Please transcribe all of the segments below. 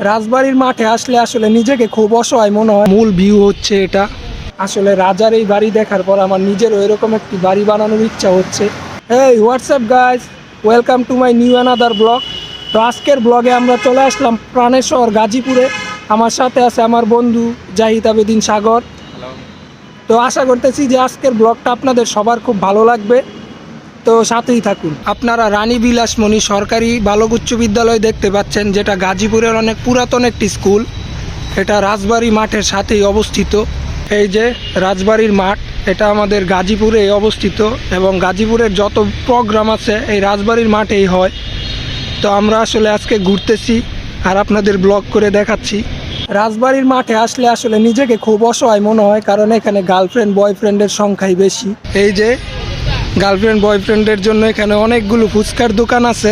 রাজবাড়ির মাঠে আসলে আসলে নিজেকে খুব অসহায় মনে হয়। মূল ভিউ হচ্ছে এটা। আসলে রাজার এই বাড়ি দেখার পর আমার নিজেরও এরকম একটি বাড়ি বানানোর ইচ্ছা হচ্ছে। এই WhatsApp guys, welcome to my new another blog. তো আজকের ব্লগে আমরা চলে আসলাম প্রাণের শহর গাজীপুরে। আমার সাথে আছে আমার বন্ধু জাহিদ আবেদিন সাগর। তো আশা করতেছি যে আজকের ব্লগটা আপনাদের সবার খুব ভালো লাগবে, তো সাথেই থাকুন। আপনারা রানী বিলাসমণি সরকারি বালক উচ্চ বিদ্যালয় দেখতে পাচ্ছেন, যেটা গাজীপুরের অনেক পুরাতন একটি স্কুল। এটা রাজবাড়ি মাঠের সাথেই অবস্থিত। এই যে রাজবাড়ির মাঠ, এটা আমাদের গাজীপুরে অবস্থিত এবং গাজীপুরের যত প্রোগ্রাম আছে এই রাজবাড়ির মাঠেই হয়। তো আমরা আসলে আজকে ঘুরতেছি আর আপনাদের ব্লগ করে দেখাচ্ছি। রাজবাড়ির মাঠে আসলে আসলে নিজেকে খুব অসহায় মনে হয়, কারণ এখানে গার্লফ্রেন্ড বয়ফ্রেন্ডের সংখ্যাই বেশি। এই যে গার্লফ্রেন্ড বয়ফ্রেন্ডের জন্য এখানে অনেকগুলো ফুচকার দোকান আছে।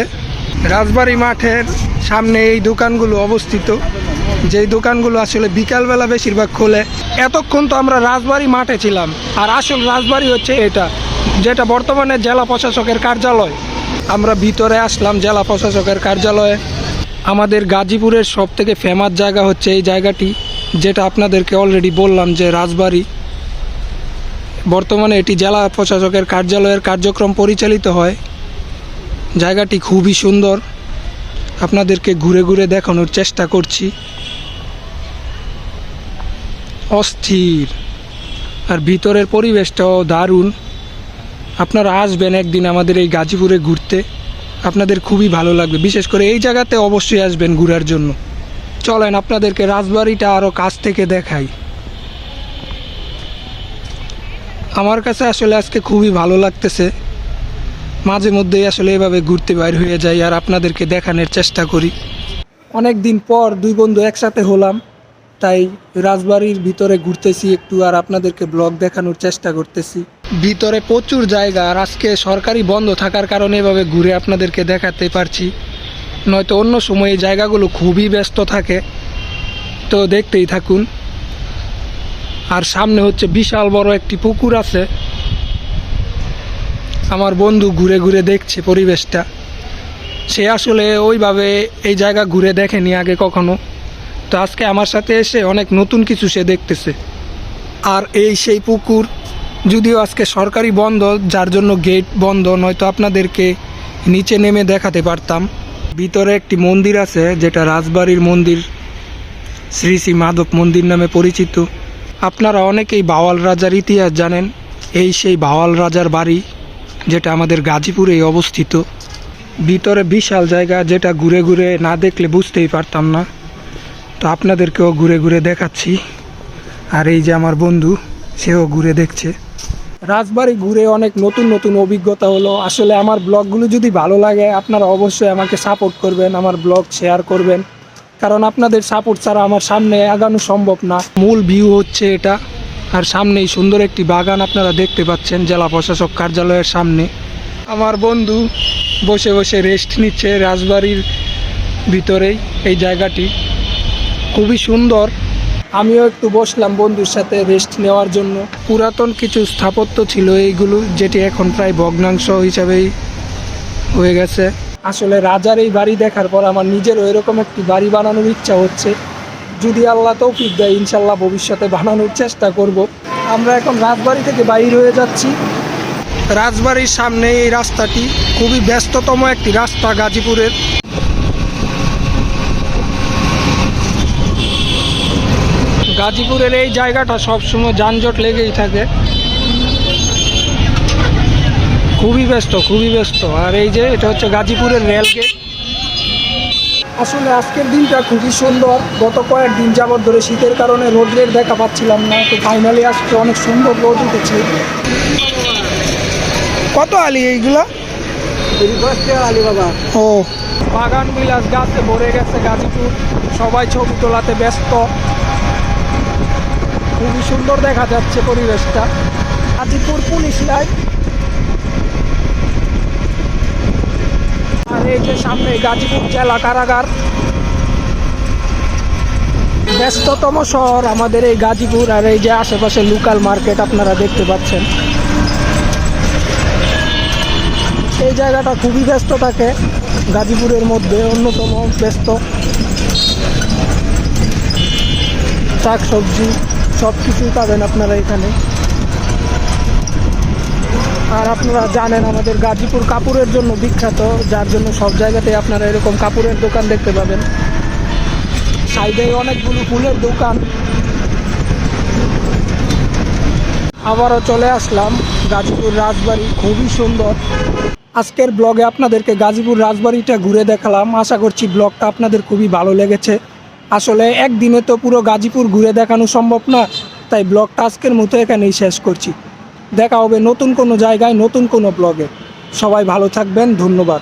রাজবাড়ি মাঠের সামনে এই দোকানগুলো অবস্থিত, যেই দোকানগুলো আসলে বিকালবেলা বেশিরভাগ খোলে। এতক্ষণ তো আমরা রাজবাড়ি মাঠে ছিলাম, আর আসল রাজবাড়ি হচ্ছে এটা, যেটা বর্তমানে জেলা প্রশাসকের কার্যালয়। আমরা ভিতরে আসলাম জেলা প্রশাসকের কার্যালয়ে। আমাদের গাজীপুরের সবথেকে ফেমাস জায়গা হচ্ছে এই জায়গাটি, যেটা আপনাদেরকে অলরেডি বললাম যে রাজবাড়ি। বর্তমানে এটি জেলা প্রশাসকের কার্যালয়ের কার্যক্রম পরিচালিত হয়। জায়গাটি খুবই সুন্দর, আপনাদেরকে ঘুরে ঘুরে দেখানোর চেষ্টা করছি। অস্থির, আর ভিতরের পরিবেশটাও দারুণ। আপনারা আসবেন একদিন আমাদের এই গাজীপুরে ঘুরতে, আপনাদের খুবই ভালো লাগবে। বিশেষ করে এই জায়গাতে অবশ্যই আসবেন ঘোরার জন্য। চলেন আপনাদেরকে রাজবাড়িটা আরও কাছ থেকে দেখাই। আমার কাছে আসলে আজকে খুবই ভালো লাগতেছে। মাঝে মধ্যেই আসলে এভাবে ঘুরতে বাইর হয়ে যাই আর আপনাদেরকে দেখানোর চেষ্টা করি। অনেক দিন পর দুই বন্ধু একসাথে হলাম, তাই রাজবাড়ির ভিতরে ঘুরতেছি একটু আর আপনাদেরকে ব্লগ দেখানোর চেষ্টা করতেছি। ভিতরে প্রচুর জায়গা, আর আজকে সরকারি বন্ধ থাকার কারণে এভাবে ঘুরে আপনাদেরকে দেখাতে পারছি, নয়তো অন্য সময় এই জায়গাগুলো খুবই ব্যস্ত থাকে। তো দেখতেই থাকুন। আর সামনে হচ্ছে বিশাল বড় একটি পুকুর আছে। আমার বন্ধু ঘুরে ঘুরে দেখছে পরিবেশটা। সে আসলে ওইভাবে এই জায়গা ঘুরে দেখেনি আগে কখনো, তো আজকে আমার সাথে এসে অনেক নতুন কিছু সে দেখতেছে। আর এই সেই পুকুর, যদিও আজকে সরকারি বন্ধ, যার জন্য গেট বন্ধ, নয়তো আপনাদেরকে নিচে নেমে দেখাতে পারতাম। ভিতরে একটি মন্দির আছে, যেটা রাজবাড়ির মন্দির, শ্রী শ্রী মাধব মন্দির নামে পরিচিত। আপনারা অনেকেই ভাওয়াল রাজার ইতিহাস জানেন। এই সেই ভাওয়াল রাজার বাড়ি, যেটা আমাদের গাজীপুরেই অবস্থিত। ভিতরে বিশাল জায়গা, যেটা ঘুরে ঘুরে না দেখলে বুঝতেই পারতাম না। তো আপনাদেরকেও ঘুরে ঘুরে দেখাচ্ছি। আর এই যে আমার বন্ধু, সেও ঘুরে দেখছে। রাজবাড়ি ঘুরে অনেক নতুন নতুন অভিজ্ঞতা হলো। আসলে আমার ব্লগগুলো যদি ভালো লাগে, আপনারা অবশ্যই আমাকে সাপোর্ট করবেন, আমার ব্লগ শেয়ার করবেন, কারণ আপনাদের সাপোর্ট ছাড়া আমার সামনে আগানো সম্ভব না। মূল ভিউ হচ্ছে এটা, আর সামনেই সুন্দর একটি বাগান আপনারা দেখতে পাচ্ছেন জেলা প্রশাসক কার্যালয়ের সামনে। আমার বন্ধু বসে বসে রেস্ট নিচ্ছে রাজবাড়ির ভিতরেই। এই জায়গাটি খুবই সুন্দর। আমিও একটু বসলাম বন্ধুর সাথে রেস্ট নেওয়ার জন্য। পুরাতন কিছু স্থাপত্য ছিল এইগুলো, যেটি এখন প্রায় ভগ্নাংশ হিসাবেই হয়ে গেছে। আসলে রাজার এই বাড়ি দেখার পর আমার নিজেরও এরকম একটি বাড়ি বানানোর ইচ্ছা হচ্ছে। যদি আল্লাহ তৌফিক দেয়, ইনশাল্লাহ ভবিষ্যতে বানানোর চেষ্টা করব। আমরা এখন রাজবাড়ি থেকে বাইর হয়ে যাচ্ছি। রাজবাড়ির সামনে এই রাস্তাটি খুবই ব্যস্ততম একটি রাস্তা গাজীপুরের। গাজীপুরের এই জায়গাটা সবসময় যানজট লেগেই থাকে, খুবই ব্যস্ত, খুবই ব্যস্ত। আর এই যে এটা হচ্ছে গাজীপুরের রেলগেট। আসলে আজকের দিনটা খুবই সুন্দর। গত কয়েকদিন যাবত ধরে শীতের কারণে রোদের দেখা পাচ্ছিলাম না, তো ফাইনালি আজকে অনেক সুন্দর রোদ উঠেছে। কত আলি এইগুলা? আলি বাবা। ও, বাগান বিলাস গাছে ভরে গেছে গাজীপুর। সবাই ছবি তোলাতে ব্যস্ত। খুবই সুন্দর দেখা যাচ্ছে পরিবেশটা। Gazipur police line. আর এই যে সামনে গাজীপুর জেলা কারাগার। ব্যস্ততম শহর আমাদের এই গাজীপুর। আর এই যে আশেপাশে লোকাল মার্কেট আপনারা দেখতে পাচ্ছেন। এই জায়গাটা খুবই ব্যস্ত থাকে, গাজীপুরের মধ্যে অন্যতম ব্যস্ত। শাক সবজি সব কিছুই পাবেন আপনারা এখানে। আর আপনারা জানেন আমাদের গাজীপুর কাপড়ের জন্য বিখ্যাত, যার জন্য সব জায়গাতেই আপনারা এরকম কাপড়ের দোকান দেখতে পাবেন। সাইডে অনেকগুলো ফুলের দোকান। আবারও চলে আসলাম গাজীপুর রাজবাড়ি, খুবই সুন্দর। আজকের ব্লগে আপনাদেরকে গাজীপুর রাজবাড়িটা ঘুরে দেখালাম। আশা করছি ব্লগটা আপনাদের খুবই ভালো লেগেছে। আসলে একদিনে তো পুরো গাজীপুর ঘুরে দেখানো সম্ভব না, তাই ব্লগটা আজকের মতো এখানেই শেষ করছি। দেখা হবে নতুন কোনো জায়গায় নতুন কোনো ব্লগে। সবাই ভালো থাকবেন, ধন্যবাদ।